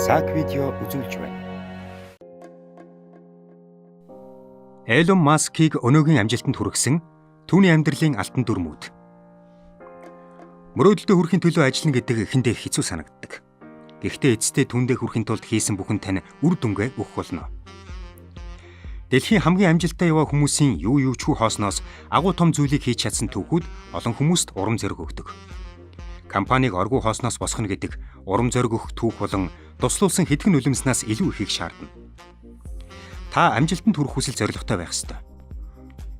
сак видео үзүүлж байна. Элон Маскийг өнөөгийн амжилтанд хүргэсэн түүний амьдралын алтан дүрмүүд. Мөрөөдөлтөд хүрэхин төлөө ажиллана гэдэг эхэндээ хэцүү санагддаг. Гэхдээ эцэстээ түүндээ хүрэхин тулд хийсэн бүхэн тань үр дүнгээ өгөх болно. Дэлхийн хамгийн амжилттай яваа хүмүүсийн юу ч хоосноос агуу том зүйлийг хийж чадсан түүхүүд олон хүмүүст урам зориг өгдөг. Компанийг оргуу хоосноос босгоно гэдэг урам зориг өгөх түүх болон туслуулсан хэдхэн нулимснаас илүү ихийг шаардна. Та амжилтанд хүрэх хүсэл зорилготой байх ёстой.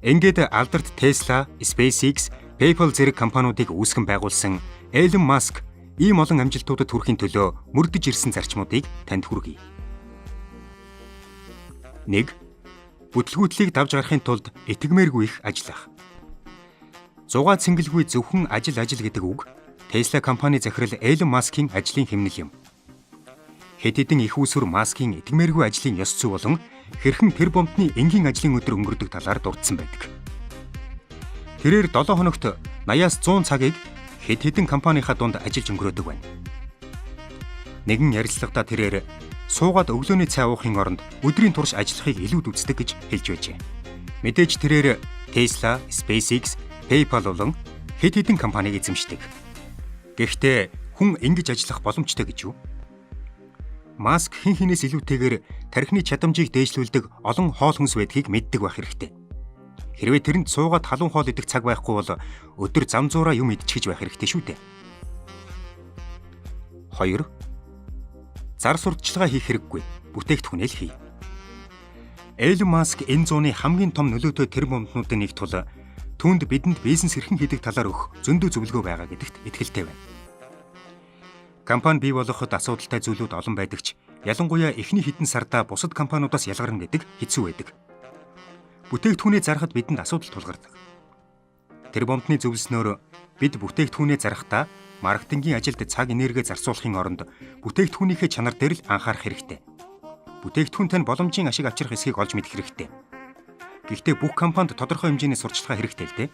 Ингээд алдарт Tesla, SpaceX, PayPal зэрэг компаниудыг үүсгэн байгуулсан Elon Musk ийм олон амжилтуудад хүрэхин төлөө мөрдөж ирсэн зарчмуудыг танд хүргэе. 1. Бүтлгүүтлийг давж гарахын тулд итгэмээргүй их ажиллах. Зугаа цэнгэлгүй зөвхөн ажил гэдэг үг Tesla компани захирал Elon Musk-ийн ажлын хэмнэл юм. Хэд хэдэн их усүр Musk-ийн итгэмээргүй ажлын ёс зүй болон хэрхэн тэр бомтны энгийн ажлын өдөр өнгөрдөг талаар дурдсан байдаг. Тэрээр 7 хоногт 80-аас 100 цагийг хэд хэдэн компанийнхаа дунд ажиллаж өнгөрөөдөг байна. Нэгэн ярилцлагадаа тэрээр суугаад өглөөний цай уухын оронд өдрийн турш ажиллахыг илүүд үздэг гэж хэлж байжээ. Мэдээж тэрээр Tesla, SpaceX, PayPal болон хэд хэдэн компаниг эзэмшдэг. Гэхдээ хүн ингэж ажиллах боломжтой гэж юу? Маск хэн хинээс илүүтэйгээр тархины чадамжийг дээшлүүлдэг олон хоол хүнс байдгийг мэддэг байх хэрэгтэй. Хэрвээ тэрэнд суугаад халуун хоол идэх цаг байхгүй бол өдөр зам зуураа юм идчихэж байх хэрэгтэй шүү дээ. 2. Зар сурталчилгаа хийх хэрэггүй. Бүтээгдэхүүнээ л хий. Elon Musk энэ зууны хамгийн том нөлөөтэй тэр бомтнуудын нэг тул түүнд бидэнд бизнес хэрхэн хийдэг талаар өгөх зөндөө зөвлөгөө байгаа гэдэгт итгэлтэй байна. Компани бий болгоход асуудалтай зүйлүүд олон байдаг ч ялангуяа эхний хэдэн сардаа бусад компаниудаас ялгарна гэдэг хэцүү байдаг. Бүтээгдэхүүнээ зарахад бидэнд асуудал тулгардаг. Тэр бомтны зөвлөснөөр бид бүтээгдэхүүнээ зарахдаа маркетингийн ажилд цаг энерги зарцуулахын оронд бүтээгдэхүүнийхээ чанар дээр л анхаарах хэрэгтэй. Бүтээгдэхүүн тань боломжийн ашиг авчрах эсхийг олж мэдэх хэрэгтэй. Гэхдээ бүх компанид тодорхой хэмжээний сурталчилгаа хэрэгтэй л дээ.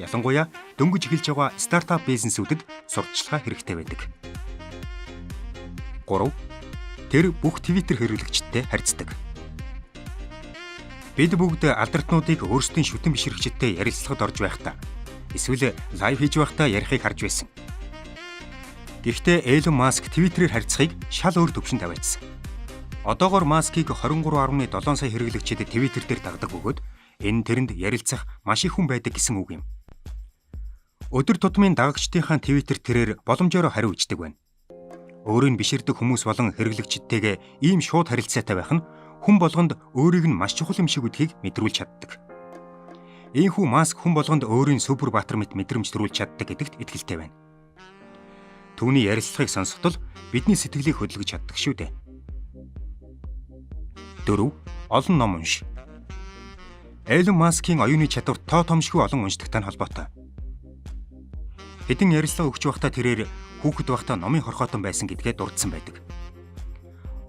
Ялангуяа дөнгөж эхэлж байгаа стартап бизнесүүдэд сурталчилгаа хэрэгтэй байдаг. 3. Тэр бүх Twitter хэрэглэгчдтэй харьцдаг. Бид бүгд алдартнуудыг өөрсдийн шүтэн бишрэгчдтэй ярилцлагад орж байхдаа эсвэл лайв хийж байхдаа ярихыг харж байсан. Гэхдээ Elon Musk Twitter-ээр харьцахыг шал өөр төвшөнд тавиадсан. Одоогоор Musk-ыг 23.7 сая хэрэглэгчид Twitter дээр дагдаг бөгөөд энэ тэрэнд ярилцах маш их хүн байдаг гэсэн үг юм. Өдөр тутмын дагагчдынхаа Twitter тэрээр боломжоор хариу өгдөг байна. Өөрийг биширдэг хүмүүс болон хэрэглэгчдтэйгээ ийм шууд харилцаатай байх нь хүн болгонд өөрийг нь маш чухал юм шиг үдхийг мэдрүүлж чаддаг. Ийхүү Маск хүн болгонд өөрийн супер баатар мэт мэдрэмж төрүүлж чаддаг гэдэгт итгэлтэй байна. Түүний ярилцлагыг сонсоход бидний сэтгэлийг хөдөлгөж чаддаг шүү дээ. 4. Олон ном унш. Elon Musk-ийн оюуны чадвар тоо томшгүй олон уншдагтай холбоотой. Хэдэн ярилцлага өгч байхдаа тэрээр хүүхэд байхдаа номын хорхоотон байсан гэдгээ дурдсан байдаг.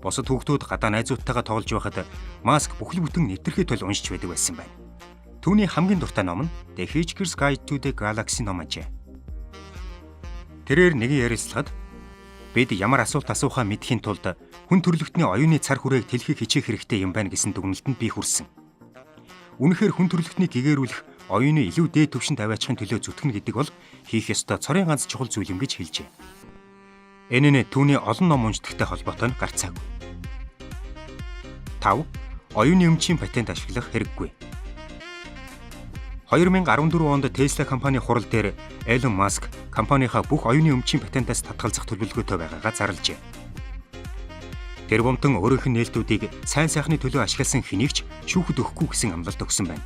Босод хүүхдүүд гадаа найзуудтайгаа тоглож байхад Маск бүхэл бүтэн нэвтэрхий тул уншиж байдаг байсан байна. Түүний хамгийн дуртай ном нь The Hitchhiker's Guide to the Galaxy ном ажээ. Тэрээр нэгэн ярилцлагад бид ямар асуулт асуухаа мэдхийн тулд хүн төрөлхтний оюуны цар хүрээг тэлхийг хичээх хэрэгтэй юм байна гэсэн дүгнэлтэнд би хүрсэн. Үнэхээр хүн төрөлхтнийг гэгээрүүлэх оюуны илүү дээд түвшинд аваачихын төлөө зүтгэнэ гэдэг бол хийх ёстой цорын ганц чухал зүйл юм гэж хэлжээ. Энэ нь түүний олон ном уншдагтай холбоотой нь гарцаагүй. 5. Оюуны өмчийн патент ашиглах хэрэггүй. 2014 онд Tesla компани хурал дээр Elon Musk компанийхаа бүх оюуны өмчийн патентаас татгалзах төлөвлөгөөтэй байгаагаа зарлжээ. Тэр бомтон өөрийнх нь нээлтүүдийг сайн сайхны төлөө ашигласан хэнийг ч шүүхэд өгөхгүй гэсэн амлалт өгсөн байна.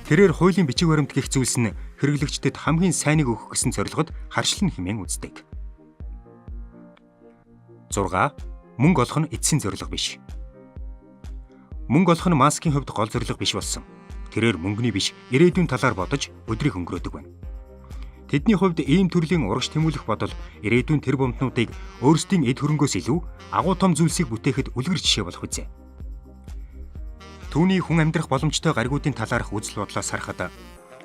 Тэрээр хуулийн бичиг баримт гэх зүйлс нь хэрэглэгчдэд хамгийн сайныг өгөх гэсэн зорилгод харшлан хэмээн үздэг. 6. Мөнгө олох нь эцсийн зорилго биш. Мөнгө олох нь Маскийн хувьд гол зорилго биш болсон. Тэрээр мөнгөний биш, ирээдүйн талаар бодож өдрийг өнгөрөөдөг байна. Тэдний хувьд ийм төрлийн урагш тэмүүлэх бодол ирээдүйн тэр бомтнуудыг өөрсдийн эд хөрөнгөөс илүү агуу том зүйлсийг бүтээхэд үлгэр жишээ болох үзье. Түүний хүн амьдрах боломжтой гаригуудын талаарх үзэл бодлоос харахад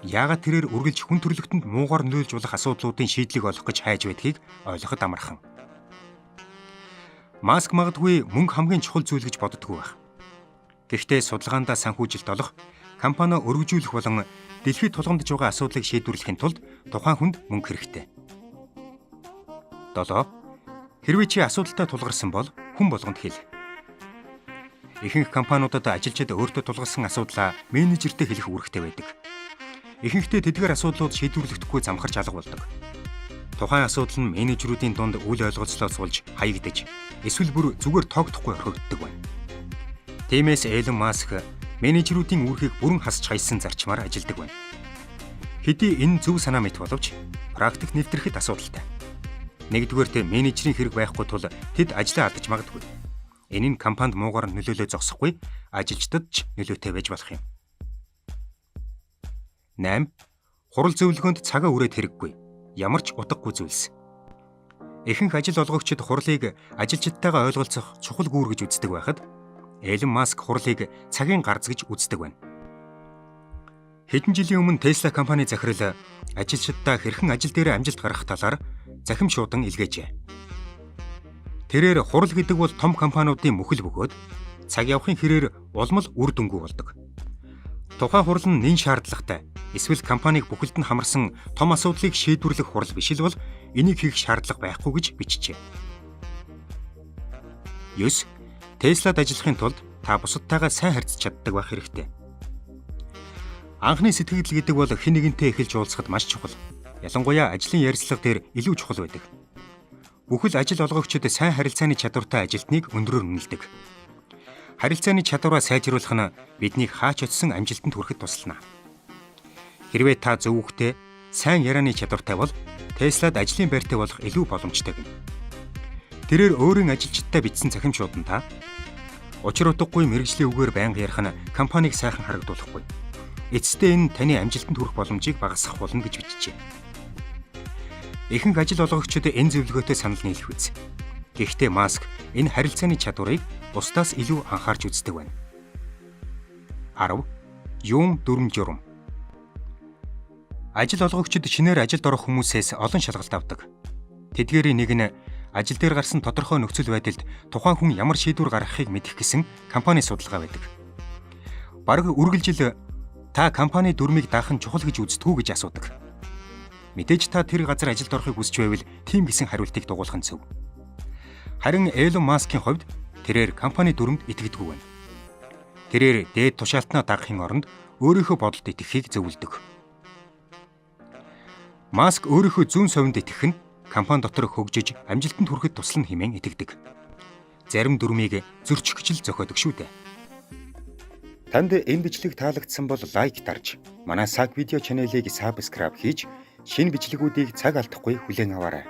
яагаад тэрээр үргэлж хүн төрлөختөнд муугар нөлөөлж болох асуудлуудын шийдлийг олох гэж хайж байдгийг ойлгоход амархан. Маск магадгүй мөнгө хамгийн чухал зүйл гэж боддоггүй байх. Гэхдээ судалгаандаа санхүүжилт олох, компани өргөжүүлэх болон дэлхийд тулгамдж байгаа асуудлыг шийдвэрлэхийн тулд тухайн хүнд мөнгө хэрэгтэй. 7. Хэрвээ чи асуудалтай тулгарсан бол хүн болгонд хэл. Ихэнх компаниудад ажилчид өөртөө тулгарсан асуудлаа менежертэй хэлэх үүрэгтэй байдаг. Ихэнхдээ тэдгээр асуудлууд шийдвэрлэгдэхгүй замхарч алга болдог. Тухайн асуудал нь менежерүүдийн дунд үл ойлголцлоо суулж хаягдаж, эсвэл бүр зүгээр тоогдохгүй орхигддог байна. Тиймээс Элон Маск менежерүүдийн үүргийг бүрэн хасч хайсан зарчмаар ажилладаг байна. Хэдий энэ зөв санаа мэт боловч практик нэвтрэхэд асуудалтай. Нэгдүгээрт менежерийн хэрэг байхгүй тул тэд ажлаа алдаж магадгүй. Энэ нь компанид муугар нөлөөлөө зогсохгүй, ажилчдад ч нөлөөтэй байж болох юм. 8. Хурал зөвлөгөөнд цагаа үрээд хэрэггүй. Ямар ч утгагүй зүйлс. Ихэнх ажил олгогчид хурлыг ажилчидтайгаа ойлголцох чухал гүүр гэж үздэг байхад, Элон Маск хурлыг цагийн гарц гэж үздэг байна. Хэдэн жилийн өмнө Tesla компани захирал ажилчиддаа хэрхэн ажил дээр амжилт гаргах талаар захим шуудан илгээжээ. Тэрээр хурал гэдэг бол том компаниудын мөхөл бөгөөд цаг явахын хэрээр улмал үр дүнгүй болдог. Тухайн хурал нь нэн шаардлагатай, эсвэл компаниг бүхэлд нь хамарсан том асуудлыг шийдвэрлэх хурал биш л бол энийг хийх шаардлага байхгүй гэж бичжээ. 9. Теслад ажиллахын тулд та бусадтайгаа сайн харьцаж чаддаг байх хэрэгтэй. Анхны сэтгэл гэдэг бол хэн нэгэнтэй эхэлж уулзахад маш чухал. Ялангуяа ажлын ярилцлага дээр илүү чухал байдаг. Бүхэл ажил олгогчид сайн харилцааны чадвартай ажилтныг өндрөөр үнэлдэг. Харилцааны чадвараа сайжруулах нь биднийг хаач очсон амжилтанд хүрэхэд туслана. Хэрвээ та зөв үгтэй, сайн ярианы чадвартай бол Теслад ажлын байртай болох илүү боломжтой гэнэ. Тэрээр өөрийн ажилчдтай бичсэн захимшууд нь та учир утгагүй мэргэжлийн үгээр байнга ярих нь компанийг сайхан харагдуулахгүй. Эцэстээ энэ таны амжилтанд хүрэх боломжийг багасгах болно гэж бичжээ. Ихэнх ажил олгогчид энэ зөвлөгөөтэй санал нийлэх биз. Гэхдээ Маск энэ харилцааны чадварыг бусдаас илүү анхаарч үздэг байна. 10. Юм дүрм журам. Ажил олгогчид шинээр ажилд орох хүмүүсээс олон шалгалт авдаг. Тэдгээрийн нэг нь ажил дээр гарсан тодорхой нөхцөл байдалд тухайн хүн ямар шийдвэр гаргахыг мэдэх гэсэн компани судалгаа байдаг. Бараг үргэлжил та компани дүрмийг даах нь чухал гэж үздэггүй гэж асуудаг. Мэдээж та тэр газар ажилд орохыг хүсч байвал тийм гэсэн хариултыг дугуйлах нь зөв. Харин Элон Маскийн хувьд тэрээр компани дүрмд итгэдэггүй байна. Тэрээр дээд тушаалтнаа дагахын оронд өөрийнхөө бодолд итгэхийг зөвлөдөг. Маск өөрийнхөө зүүн совинд итгэх нь компани дотор хөгжиж амжилтанд хүрэхэд туслана хэмээн итгэдэг. Зарим дүрмийг зөрчих гэж л зохиодог шүү дээ. Танд энэ бичлэг таалагдсан бол лайк дарж, манай Sag Video channel-ыг subscribe хийж, шинэ бичлэгүүдийг цаг алдахгүй хүлээн аваарай.